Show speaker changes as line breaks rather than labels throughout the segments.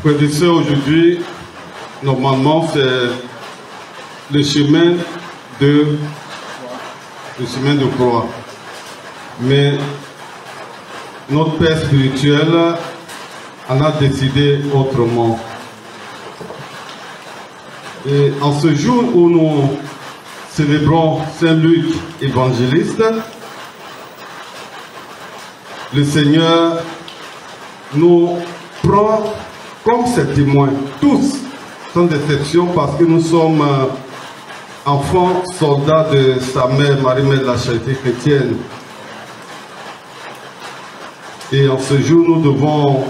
Frères et sœurs, aujourd'hui, normalement, c'est le chemin de croix. Mais notre Père spirituel en a décidé autrement. Et en ce jour où nous célébrons Saint Luc évangéliste, le Seigneur nous prend comme ses témoins, tous, sans exception, parce que nous sommes enfants, soldats de sa mère, Marie-Mère de la Charité chrétienne. Et en ce jour, nous devons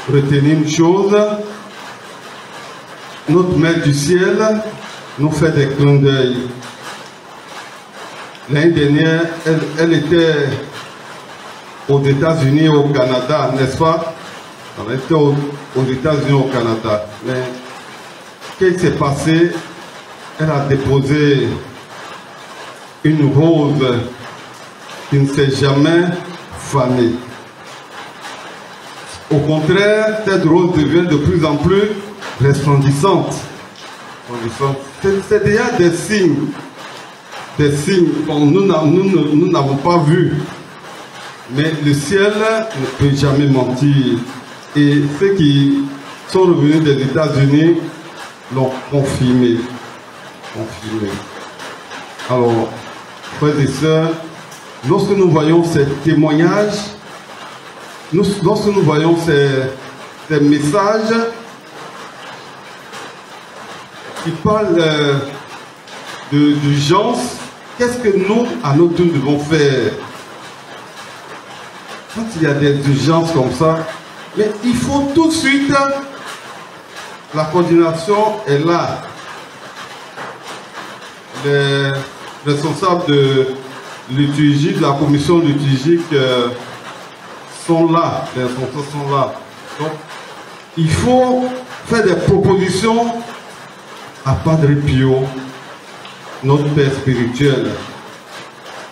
retenir une chose. Notre Mère du ciel nous fait des clins d'œil. L'année dernière, elle était aux États-Unis et au Canada, n'est-ce pas? Elle était aux États-Unis et au Canada. Mais qu'est-ce qui s'est passé? Elle a déposé une rose qui ne s'est jamais fanée. Au contraire, cette rose devient de plus en plus resplendissante. C'est déjà des signes que nous n'avons pas vus. Mais le ciel ne peut jamais mentir. Et ceux qui sont revenus des États-Unis l'ont confirmé. Alors, frères et sœurs, lorsque nous voyons ces témoignages, lorsque nous voyons ces messages qui parlent d'urgence, qu'est-ce que nous, à notre tour, devons faire? Quand il y a des urgences comme ça, mais il faut tout de suite, la coordination est là. Les responsables de liturgie, de la commission liturgique sont là, les responsables sont là. Donc, il faut faire des propositions à Padre Pio, notre Père spirituel.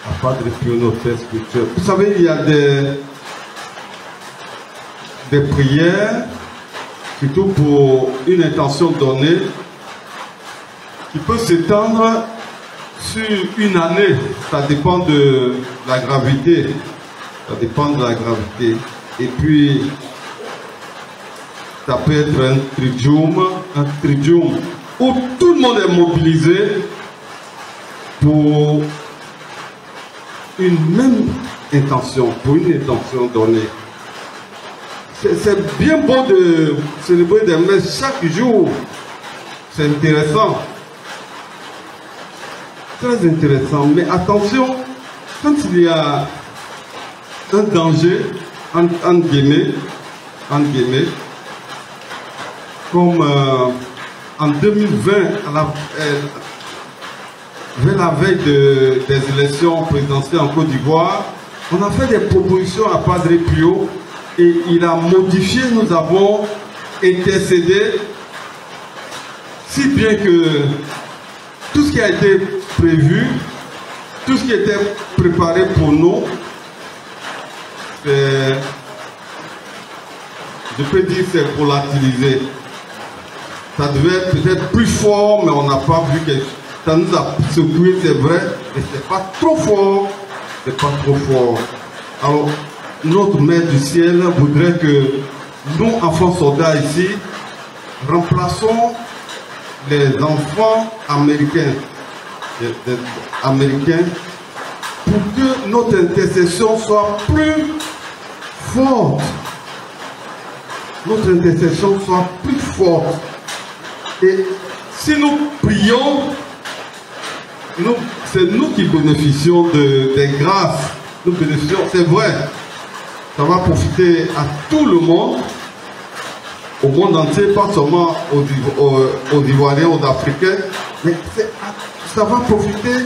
À Padre Pio, notre Père spirituel. Vous savez, il y a des prières, surtout pour une intention donnée, qui peut s'étendre sur une année. Ça dépend de la gravité. Ça dépend de la gravité. Et puis, ça peut être un tridium où tout le monde est mobilisé pour une même intention, pour une intention donnée. C'est bien beau de célébrer des messes chaque jour. C'est intéressant. Très intéressant. Mais attention, quand il y a un danger, en guillemets, comme en 2020, vers la veille des élections présidentielles en Côte d'Ivoire, on a fait des propositions à Padre Pio et il a modifié, nous avons intercédé, si bien que tout ce qui a été prévu, tout ce qui était préparé pour nous, je peux dire c'est volatilisé. Ça devait être peut-être plus fort, mais on n'a pas vu quelque chose. Ça nous a secoué, c'est vrai, mais c'est pas trop fort. C'est pas trop fort. Alors, notre Mère du ciel voudrait que nous, enfants soldats ici, remplaçons les enfants américains, pour que notre intercession soit plus forte. Notre intercession soit plus forte. Et si nous prions, c'est nous qui bénéficions des grâces. Nous bénéficions, c'est vrai. Ça va profiter à tout le monde, au monde entier, pas seulement aux Ivoiriens, aux Africains, mais ça va profiter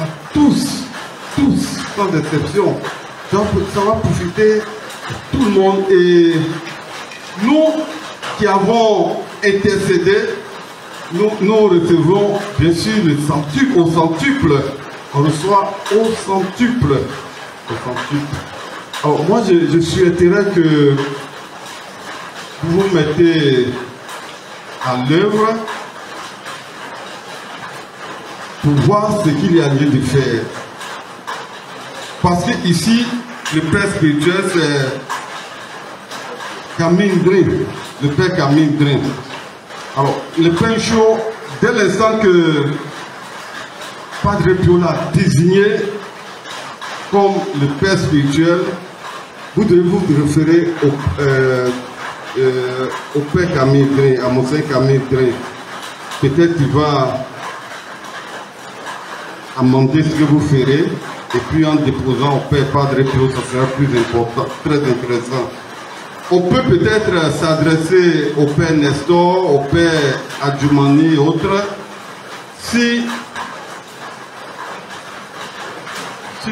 à tous, sans exception. Ça va profiter à tout le monde. Et nous qui avons intercédé, nous recevons bien sûr le centuple, au centuple. On reçoit au centuple. Alors moi je souhaiterais que vous vous mettez à l'œuvre pour voir ce qu'il y a lieu de faire. Parce que ici, le père spirituel, c'est Camille Drin, le père Camille Drin. Alors, le pain chaud, dès l'instant que Padre Pio l'a désigné comme le père spirituel, vous devez vous référer au père Camille Drin, à Monseigneur Camille Drin. Peut-être qu'il va amender ce que vous ferez, et puis en déposant au père Padre Pio, ça sera plus important, très intéressant. On peut peut-être s'adresser au père Nestor, au père Adjumani et autres, si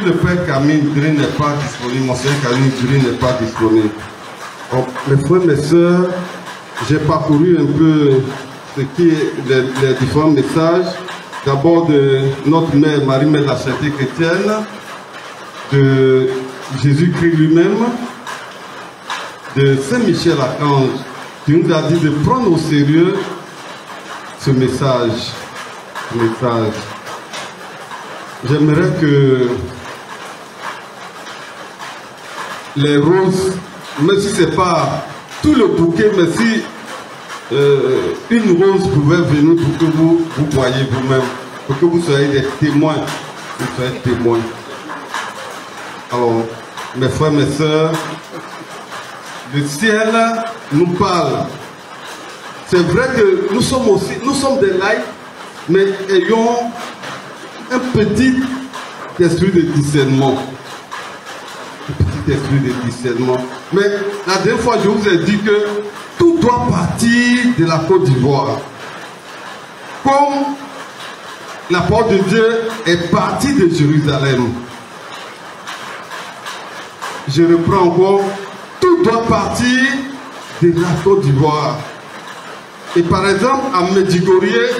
le père Camille Drin n'est pas disponible, Monseigneur Camille Drin n'est pas disponible. Donc, mes frères, mes sœurs, j'ai parcouru un peu ce qui est les différents messages. D'abord de notre mère Marie-Mère de la Charité chrétienne, de Jésus-Christ lui-même, de Saint-Michel Archange, qui nous a dit de prendre au sérieux ce message. J'aimerais que les roses, même si ce n'est pas tout le bouquet, mais si une rose pouvait venir pour que vous voyez vous-même, pour que vous soyez des témoins. Vous soyez témoins. Alors, mes frères, mes sœurs, le ciel nous parle. C'est vrai que nous sommes des laïcs, mais ayons un petit esprit de discernement. Un petit esprit de discernement. Mais la dernière fois, je vous ai dit que tout doit partir de la Côte d'Ivoire. Comme la parole de Dieu est partie de Jérusalem. Je reprends encore. Tout doit partir de la Côte d'Ivoire. Et par exemple, à Medjugorje,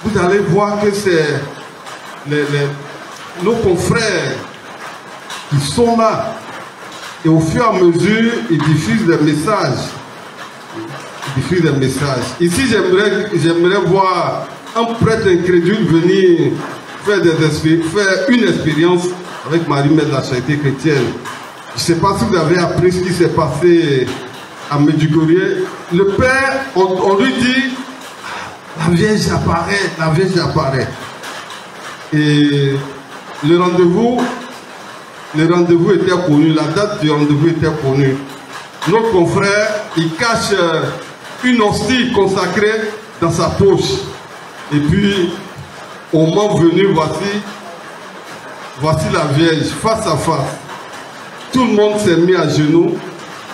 vous allez voir que c'est nos confrères qui sont là. Et au fur et à mesure, ils diffusent des messages. Ici, j'aimerais voir un prêtre incrédule venir faire une expérience avec Marie-Mère de la Charité chrétienne. Je ne sais pas si vous avez appris ce qui s'est passé à Medjugorje. Le père, on lui dit, la Vierge apparaît. Et le rendez-vous était connu, la date du rendez-vous était connue. Notre confrère, il cache une hostie consacrée dans sa poche. Et puis, au moment venu, voici la Vierge, face à face. Tout le monde s'est mis à genoux,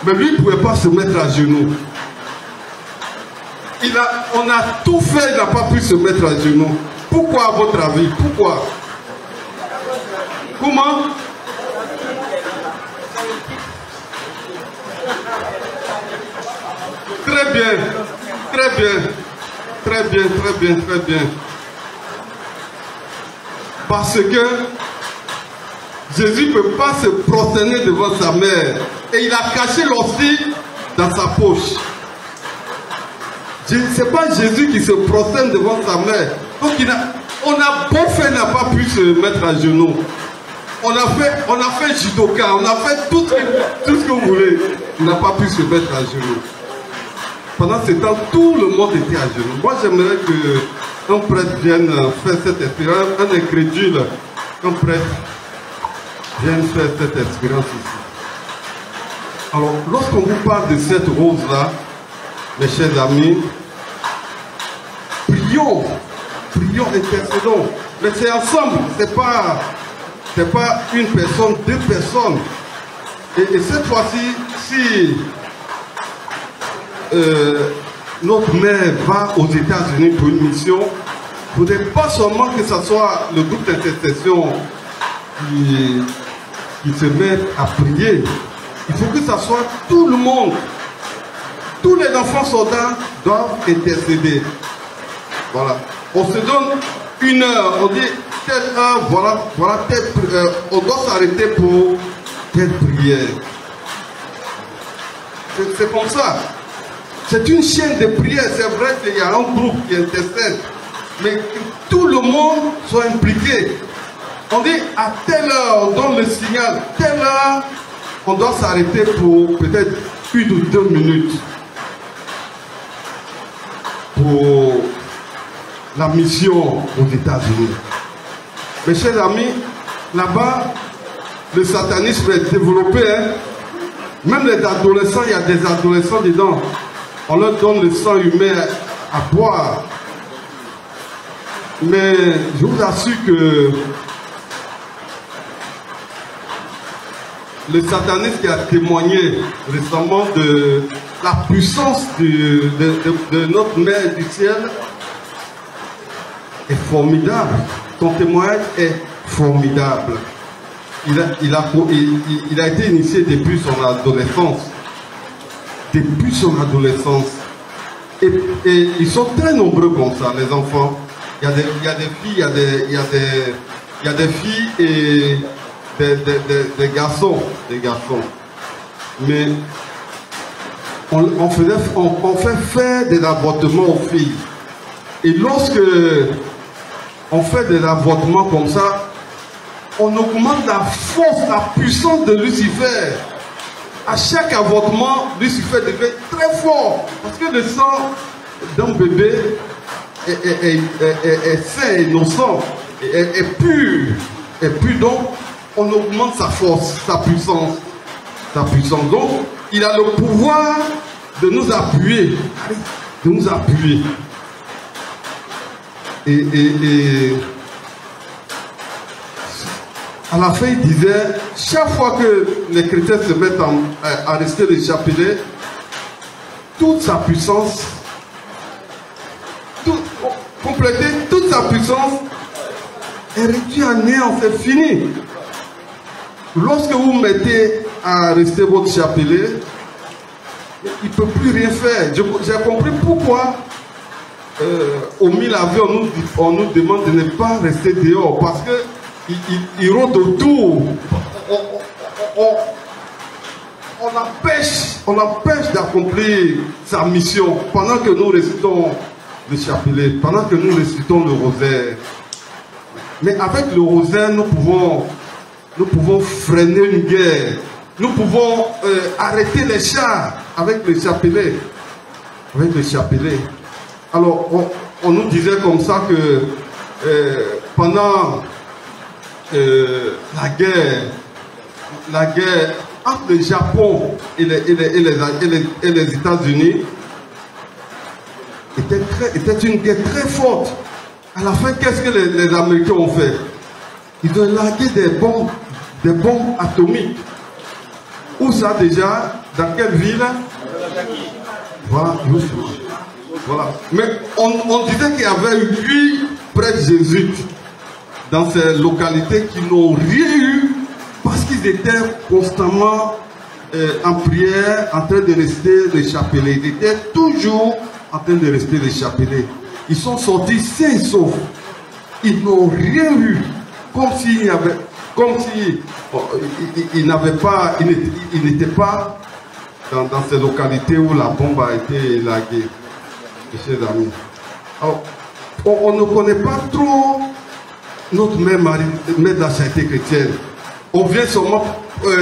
mais lui ne pouvait pas se mettre à genoux. On a tout fait, il n'a pas pu se mettre à genoux. Pourquoi, à votre avis? Pourquoi? Comment? Très bien. Parce que Jésus ne peut pas se prosterner devant sa mère. Et il a caché l'hostie dans sa poche. Ce n'est pas Jésus qui se prosterne devant sa mère. Donc on a beau faire, n'a pas pu se mettre à genoux. On a fait judoka, on a fait tout ce que vous voulez. Il n'a pas pu se mettre à genoux. Pendant ce temps, tout le monde était à genoux. Moi, j'aimerais qu'un prêtre vienne faire cette expérience, un incrédule, un prêtre vienne faire cette expérience ici. Alors, lorsqu'on vous parle de cette rose-là, mes chers amis, prions, intercédons. Mais c'est ensemble, c'est pas une personne, deux personnes. Et cette fois-ci, si notre mère va aux États-Unis pour une mission, il ne faudrait pas seulement que ce soit le groupe d'intercession qui se mette à prier. Il faut que ce soit tout le monde. Tous les enfants soldats doivent intercéder. Voilà. On se donne une heure, on dit telle heure, voilà telle prière. On doit s'arrêter pour telle prière. C'est comme ça. C'est une chaîne de prière. C'est vrai qu'il y a un groupe qui intercède, mais que tout le monde soit impliqué. On dit à telle heure, on donne le signal, telle heure, on doit s'arrêter pour peut-être 1 ou 2 minutes pour la mission aux États-Unis. Mes chers amis, là-bas, le satanisme est développé. Hein? Même les adolescents, il y a des adolescents dedans. On leur donne le sang humain à boire. Mais je vous assure que le satanisme qui a témoigné récemment de la puissance de notre Mère du ciel est formidable. Son témoignage est formidable. Il a été initié depuis son adolescence. Depuis son adolescence. Et ils sont très nombreux comme ça, les enfants. Il y a des filles, il y a des filles et des garçons. Mais on fait faire des avortements aux filles. Et lorsque on fait des avortements comme ça, on augmente la force, la puissance de Lucifer. À chaque avortement, Lucifer devient très fort. Parce que le sang d'un bébé est sain, innocent, est pur. Et puis donc, on augmente sa force, sa puissance. Donc, il a le pouvoir de nous appuyer. Et à la fin, il disait, chaque fois que les chrétiens se mettent à rester le chapelet, toute sa puissance, compléter toute sa puissance est réduite à néant, c'est fini. Lorsque vous mettez à rester votre chapelet, il ne peut plus rien faire. J'ai compris pourquoi au 1000 avions, on nous demande de ne pas rester dehors, parce que il rôde autour. On empêche d'accomplir sa mission pendant que nous récitons le chapelet, pendant que nous récitons le rosaire. Mais avec le rosaire, nous pouvons freiner une guerre. Nous pouvons arrêter les chars avec le chapelet. Avec le chapelet. Alors, on nous disait comme ça que pendant la guerre entre le Japon et les États-Unis était une guerre très forte. À la fin, qu'est-ce que les Américains ont fait? Ils ont largué des bombes atomiques. Où ça déjà? Dans quelle ville? Voilà, voilà. Mais on disait qu'il y avait 8 prêtres jésuites dans ces localités qui n'ont rien eu parce qu'ils étaient constamment en prière, en train de rester les chapelets. Ils étaient toujours en train de rester les chapelets. Ils sont sortis sains et saufs. Ils n'ont rien eu, comme s'il y avait, ils n'avaient pas, ils n'étaient pas dans ces localités où la bombe a été larguée, mes chers amis. Alors, on ne connaît pas trop notre mère de la charité chrétienne. On vient seulement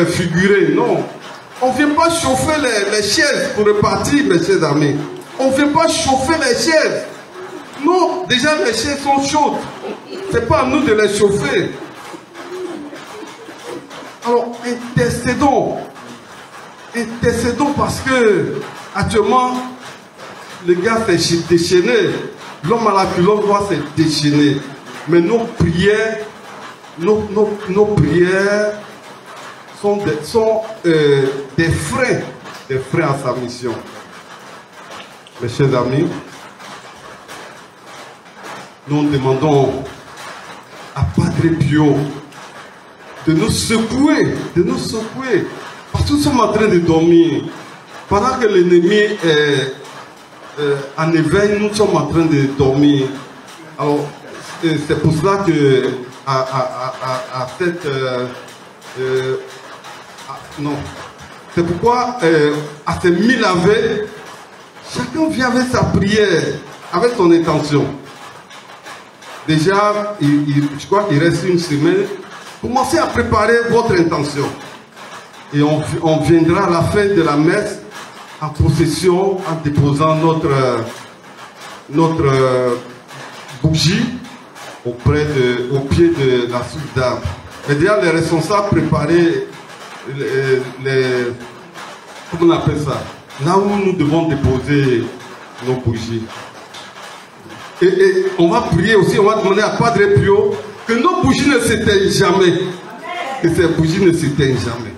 figurer, non. On ne vient pas chauffer les chaises pour repartir, mes chers amis. On ne vient pas chauffer les chaises. Non, déjà les chaises sont chaudes. Ce n'est pas à nous de les chauffer. Alors, intercédons. Intercédons parce que, actuellement, le gars s'est déchaîné. L'homme à la culotte doit se déchaîner. Mais nos prières, nos prières sont des freins à sa mission. Mes chers amis, nous demandons à Padre Pio de nous secouer, parce que nous sommes en train de dormir. Pendant que l'ennemi est en éveil, nous sommes en train de dormir. Alors, c'est pour cela que non. C'est pourquoi à ces 1000 ave, chacun vient avec sa prière, avec son intention. Déjà, je crois qu'il reste une semaine. Commencez à préparer votre intention. Et on viendra à la fin de la messe en procession, en déposant notre bougie au pied de la soupe d'arbre. Et déjà, les responsables préparaient comment on appelle ça? Là où nous devons déposer nos bougies. Et on va prier aussi, on va demander à Padre Pio que nos bougies ne s'éteignent jamais. Que ces bougies ne s'éteignent jamais.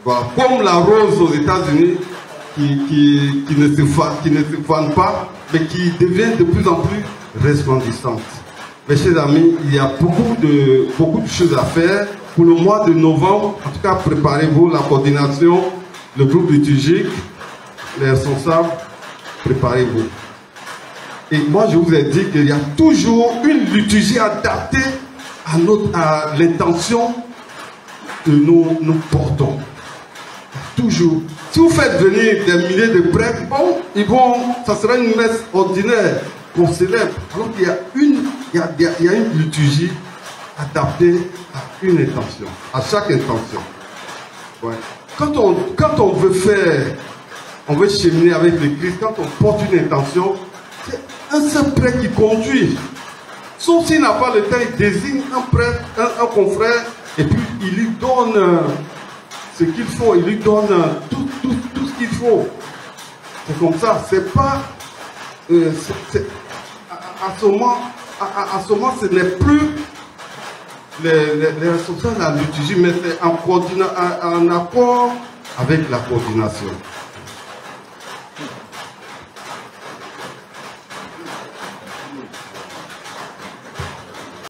Voilà. Comme la rose aux États-Unis qui ne se fane pas, mais qui devient de plus en plus resplendissante. Mes chers amis, il y a beaucoup de choses à faire. Pour le mois de novembre, en tout cas, préparez-vous, la coordination, le groupe liturgique, les responsables, préparez-vous. Et moi, je vous ai dit qu'il y a toujours une liturgie adaptée à l'intention que nous portons. Toujours. Si vous faites venir des milliers de prêtres, bon, ça sera une messe ordinaire qu'on célèbre. Alors qu'il y a une liturgie adaptée à une intention, à chaque intention. Ouais. Quand on veut cheminer avec l'Église, quand on porte une intention, c'est un seul prêtre qui conduit. Sauf s'il n'a pas le temps, il désigne un prêtre, un confrère, et puis il lui donne ce qu'il faut, il lui donne tout ce qu'il faut. C'est comme ça, c'est pas... à ce moment, ce n'est plus les responsables de la liturgie, mais c'est en accord avec la coordination.